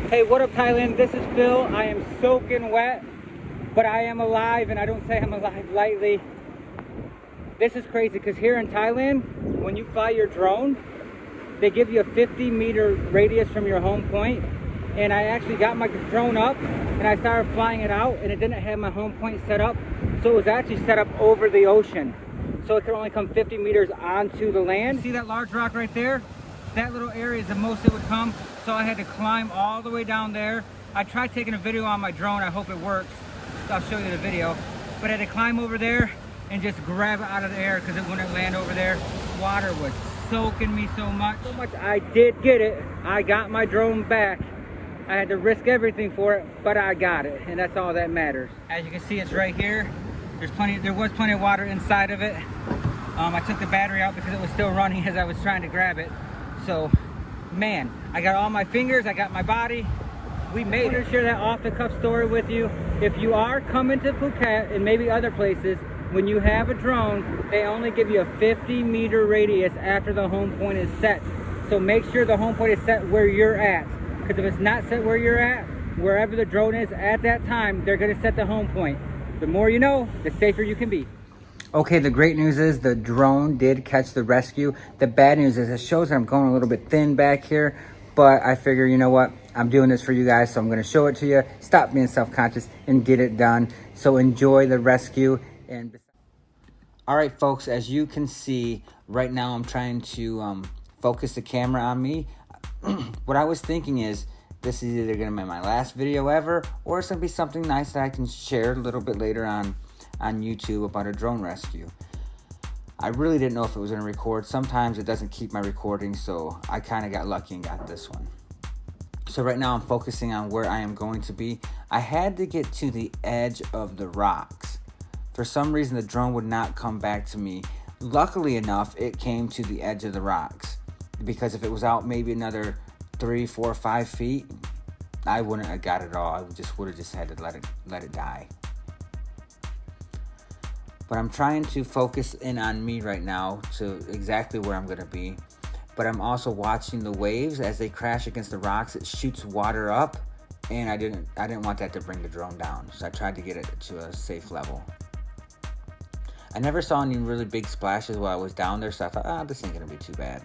Hey, what up, Thailand? This is Phil. I am soaking wet, but I am alive, and I don't say I'm alive lightly. This is crazy because here in Thailand, when you fly your drone, they give you a 50-meter radius from your home point. And I actually got my drone up and I started flying it out, and it didn't have my home point set up. So it was actually set up over the ocean. So it could only come 50 meters onto the land. See that large rock right there? That little area is the most it would come. So I had to climb all the way down there. I tried taking a video on my drone. I hope it works. I'll show you the video. But I had to climb over there and just grab it out of the air because it wouldn't land over there. Water was soaking me so much. I did get it. I got my drone back. I had to risk everything for it, but I got it, and that's all that matters. As you can see, it's right here. There was plenty of water inside of it. I took the battery out because it was still running as I was trying to grab it. So, man, I got all my fingers, I got my body. We made it. Share that off-the-cuff story with you. If you are coming to Phuket and maybe other places, when you have a drone, they only give you a 50-meter radius after the home point is set. So make sure the home point is set where you're at. Because if it's not set where you're at, wherever the drone is at that time, they're going to set the home point. The more you know, the safer you can be. Okay, the great news is the drone did catch the rescue. The bad news is it shows that I'm going a little bit thin back here, but I figure, you know what? I'm doing this for you guys, so I'm going to show it to you. Stop being self-conscious and get it done. So enjoy the rescue. All right, folks, as you can see, right now I'm trying to focus the camera on me. What I was thinking is, this is either going to be my last video ever, or it's going to be something nice that I can share a little bit later on YouTube about a drone rescue. I really didn't know if it was going to record. Sometimes it doesn't keep my recording, so I kind of got lucky and got this one. So right now I'm focusing on where I am going to be. I had to get to the edge of the rocks. For some reason, the drone would not come back to me. Luckily enough, it came to the edge of the rocks. Because if it was out maybe another 3, 4, 5 feet, I wouldn't have got it all. I would have just had to let it die. But I'm trying to focus in on me right now to exactly where I'm going to be. But I'm also watching the waves as they crash against the rocks. It shoots water up, and I didn't want that to bring the drone down. So I tried to get it to a safe level. I never saw any really big splashes while I was down there, so I thought, this ain't going to be too bad.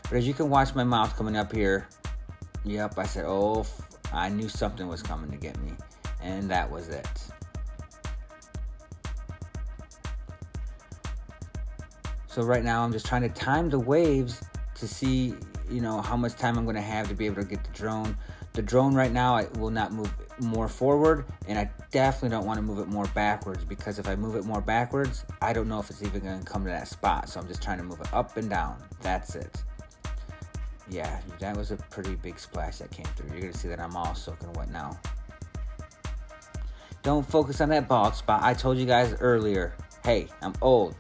But as you can watch my mouth coming up here, yep, I said, oh, I knew something was coming to get me. And that was it. So right now I'm just trying to time the waves to see, how much time I'm going to have to be able to get the drone. The drone right now, I will not move more forward, and I definitely don't want to move it more backwards, because if I move it more backwards, I don't know if it's even going to come to that spot. So I'm just trying to move it up and down. That's it. Yeah, that was a pretty big splash that came through. You're going to see that I'm all soaking wet now. Don't focus on that bald spot. I told you guys earlier, hey, I'm old.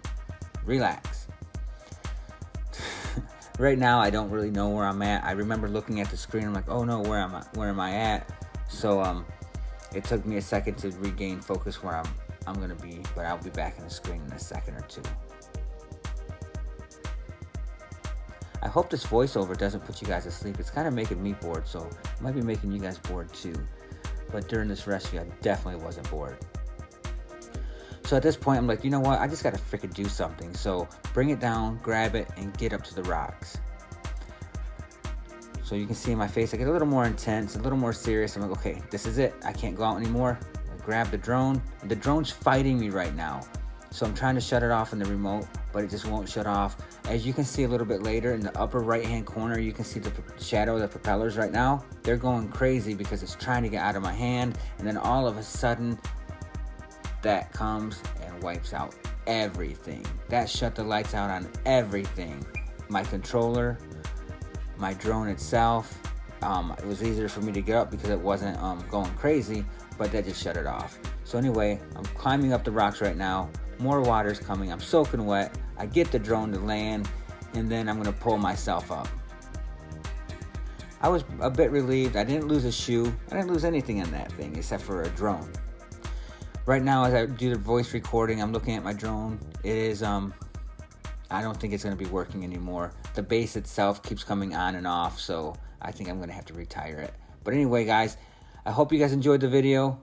Relax. Right now, I don't really know where I'm at. I remember looking at the screen. I'm like, oh no, where am I at? So it took me a second to regain focus where I'm going to be. But I'll be back in the screen in a second or two. I hope this voiceover doesn't put you guys to sleep. It's kind of making me bored, so it might be making you guys bored too. But during this rescue, I definitely wasn't bored. So at this point, I'm like, you know what? I just got to freaking do something. So bring it down, grab it, and get up to the rocks. So you can see in my face, I get a little more intense, a little more serious. I'm like, okay, this is it. I can't go out anymore. I grab the drone. And the drone's fighting me right now. So I'm trying to shut it off in the remote, but it just won't shut off. As you can see a little bit later in the upper right-hand corner, you can see the shadow of the propellers right now. They're going crazy because it's trying to get out of my hand. And then all of a sudden, that comes and wipes out everything. That shut the lights out on everything. My controller, my drone itself. It was easier for me to get up because it wasn't going crazy, but that just shut it off. So anyway, I'm climbing up the rocks right now. More water's coming. I'm soaking wet. I get the drone to land, and then I'm going to pull myself up. I was a bit relieved. I didn't lose a shoe. I didn't lose anything in that thing except for a drone. Right now, as I do the voice recording, I'm looking at my drone. It is, I don't think it's going to be working anymore. The base itself keeps coming on and off, so I think I'm going to have to retire it. But anyway, guys, I hope you guys enjoyed the video.